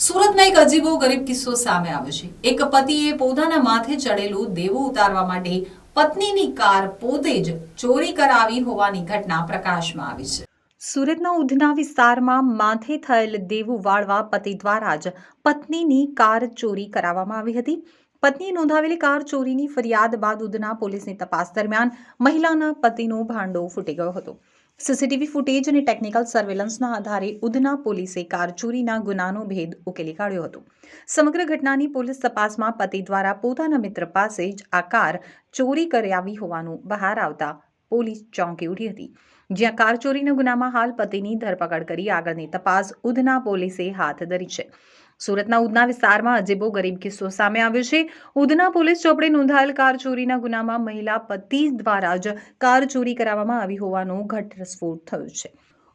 સુરતમાં એક અજીબો ગરીબ કિસ્સો સામે આવ્યો છે। એક પતિએ પોતાના માથે ચડેલું દેવું ઉતારવા માટે પત્નીની કાર પોતે જ ચોરી કરાવી હોવાની ઘટના પ્રકાશમાં આવી છે। સુરતના ઉધના વિસ્તારમાં માથે થયેલ દેવું વાળવા પતિ દ્વારા જ પત્નીની કાર ચોરી કરાવવામાં આવી હતી। પત્નીએ નોંધાવેલી કાર ચોરીની ફરિયાદ બાદ ઉધના પોલીસની તપાસ દરમિયાન મહિલાના પતિનો ભાંડો ફૂટી ગયો હતો। સીસીટીવી ફૂટેજ અને ટેકનિકલ સર્વેલન્સના આધારે ઉધના પોલીસે કાર ચોરીના ગુનાનો ભેદ ઉકેલી કાઢ્યો હતો। સમગ્ર ઘટનાની પોલીસ તપાસમાં પતિ દ્વારા પોતાના મિત્ર પાસે જ આ કાર ચોરી કરાવી હોવાનું બહાર આવતા પોલીસ ચોંકી ઉઠી હતી, જ્યાં કાર ચોરીના ગુનામાં હાલ પતિની ધરપકડ કરી આગળની તપાસ ઉધના પોલીસે હાથ ધરી છે। સુરતના ઉધના વિસ્તારમાં અજીબો ગરીબ કિસ્સો સામે આવ્યો છે। ઉધના પોલીસ ચોપડે નોંધાયેલ કાર ચોરીના ગુનામાં મહિલા પતિ દ્વારા જ કાર ચોરી કરાવવામાં આવી હોવાનો ઘટસ્ફોટ થયો છે।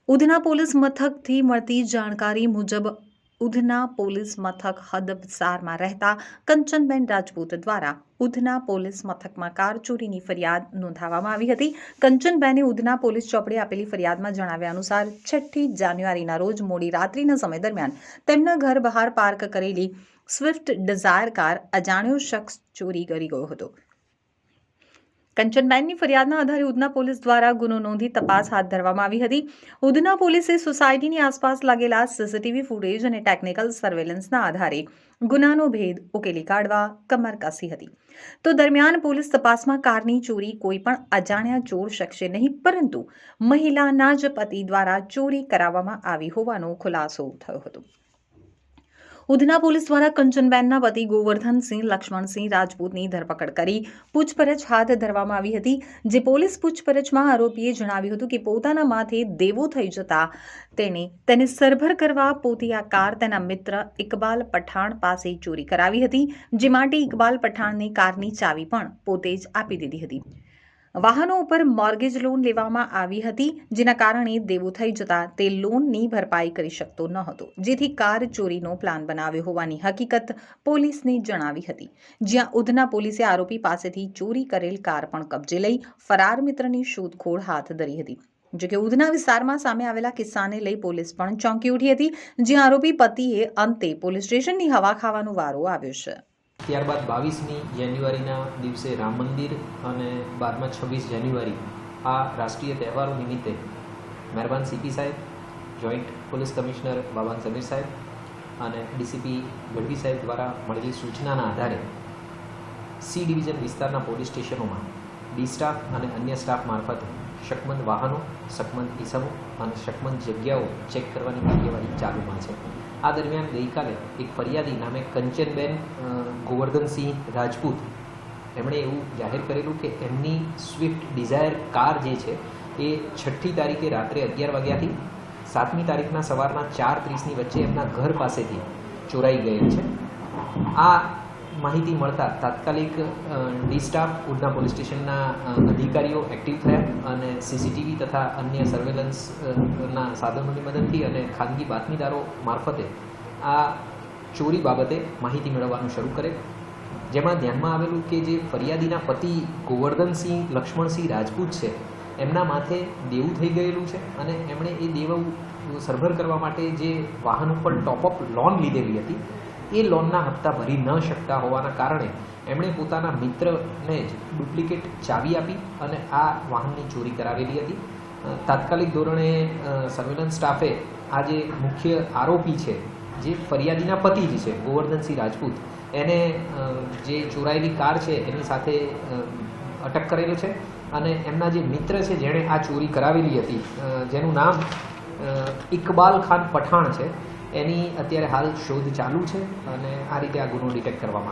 ઉધના પોલીસ મથકથી મળતી જાણકારી મુજબ ઉધના પોલીસ મથક હદ વિસ્તારમાં રહેતા કંચનબેન રાજપૂત દ્વારા ઉધના પોલીસ મથકમાં કાર ચોરીની ફરિયાદ નોંધાવવામાં આવી હતી। કંચનબેને ઉધના પોલીસ ચોપડે આપેલી ફરિયાદમાં જણાવ્યા અનુસાર 6 જાન્યુઆરીના રોજ મોડી રાત્રિના સમય દરમિયાન તેમના ઘર બહાર પાર્ક કરેલી સ્વિફ્ટ ડિઝાયર કાર અજાણ્યો શખ્સ ચોરી કરી ગયો હતો। કંચનબેનની ફરિયાદના આધારે ઉધના પોલીસ દ્વારા ગુનો નોંધી તપાસ હાથ ધરવામાં આવી હતી। ઉધના પોલીસે સોસાયટીની આસપાસ લાગેલા સીસીટીવી ફૂટેજ અને ટેકનિકલ સર્વેલન્સના આધારે ગુનાનો ભેદ ઉકેલી કાઢવા કમર કસી હતી। તો દરમિયાન પોલીસ તપાસમાં કારની ચોરી કોઈ પણ અજાણ્યા ચોર શખ્સે નહીં, પરંતુ મહિલાના જ પતિ દ્વારા ચોરી કરાવવામાં આવી હોવાનો ખુલાસો થયો હતો। ઉધના પોલીસ દ્વારા કંચનબેનના પતિ ગોવર્ધનસિંહ લક્ષ્મણસિંહ રાજપૂતની ધરપકડ કરી પૂછપરછ હાથ ધરવામાં આવી હતી। જે પોલીસ પૂછપરછમાં આરોપીએ જણાવ્યું હતું કે પોતાના માથે દેવો થઈ જતા તેને સરભર કરવા પોતે આ કાર તેના મિત્ર ઇકબાલ પઠાણ પાસે ચોરી કરાવી હતી, જે માટે ઇકબાલ પઠાણને કારની ચાવી પણ પોતે જ આપી દીધી હતી। વાહનો ઉપર મોર્ગેજ લોન લેવામાં આવી હતી, જેના કારણે દેવું થઈ જતા તે લોનની ભરપાઈ કરી શકતો ન હતો, જેથી કાર ચોરીનો પ્લાન બનાવ્યો હોવાની હકીકત પોલીસને જણાવી હતી। જ્યાં ઉધના પોલીસે આરોપી પાસેથી ચોરી કરેલ કાર પણ કબજે લઈ ફરાર મિત્રની શોધખોળ હાથ ધરી હતી। જોકે ઉધના વિસ્તારમાં સામે આવેલા કિસ્સાને લઈ પોલીસ પણ ચોંકી ઉઠી હતી, જ્યાં આરોપી પતિએ અંતે પોલીસ સ્ટેશનની હવા ખાવાનો વારો આવ્યો છે। ત્યારબાદ 22મી જાન્યુઆરીના દિવસે રામ મંદિર અને બાદમાં 26 જાન્યુઆરી આ રાષ્ટ્રીય તહેવારો નિમિત્તે મહેરબાન સીપી સાહેબ, જોઈન્ટ પોલીસ કમિશનર બાબાન સમીર સાહેબ અને ડીસીપી ગઢવી સાહેબ દ્વારા મળેલી સૂચનાના આધારે સી ડિવિઝન વિસ્તારના પોલીસ સ્ટેશનોમાં ડી સ્ટાફ અને અન્ય સ્ટાફ મારફતે શકમંદ વાહનો, શકમંદ ઇસમો અને શકમંદ જગ્યાઓ ચેક કરવાની કાર્યવાહી ચાલુમાં છે। આ દરમિયાન ગઈકાલે એક ફરિયાદી નામે કંચનબેન ગોવર્ધનસિંહ રાજપૂત એમણે એવું જાહેર કરેલું કે એમની સ્વિફ્ટ ડિઝાયર કાર જે છે એ 6મી તારીખે રાત્રે 11 વાગ્યાથી 7મી તારીખના સવારના 4:30ની વચ્ચે એમના ઘર પાસેથી ચોરાઈ ગયેલ છે। આ માહિતી મળતા તાત્કાલિક ડી સ્ટાફ ઉધના પોલીસ સ્ટેશનના અધિકારીઓ એક્ટિવ થયા અને સીસીટીવી તથા અન્ય સર્વેલન્સના સાધનોની મદદથી અને ખાનગી બાતમીદારો મારફતે આ ચોરી બાબતે માહિતી મેળવવાનું શરૂ કરે, જેમાં ધ્યાનમાં આવેલું કે જે ફરિયાદીના પતિ ગોવર્ધનસિંહ લક્ષ્મણસિંહ રાજપૂત છે એમના માથે દેવું થઈ ગયેલું છે અને એમણે એ દેવું સરભર કરવા માટે જે વાહન ઉપર ટોપઅપ લોન લીધેલી હતી એ લોનના હપ્તા ભરી ન શકતા હોવાના કારણે એમણે પોતાના મિત્રને જ ડુપ્લિકેટ ચાવી આપી અને આ વાહનની ચોરી કરાવેલી હતી। તાત્કાલિક ધોરણે સર્વેલન્સ સ્ટાફે આ જે મુખ્ય આરોપી છે, જે ફરિયાદીના પતિ જ છે ગોવર્ધનસિંહ રાજપૂત, એને જે ચોરાયેલી કાર છે એની સાથે અટક કરેલો છે અને એમના જે મિત્ર છે જેણે આ ચોરી કરાવેલી હતી, જેનું નામ ઇકબાલ ખાન પઠાણ છે, એની અત્યારે હાલ શોધ ચાલુ છે અને આ રીતે આ ગુનો ડિટેક્ટ કરવામાં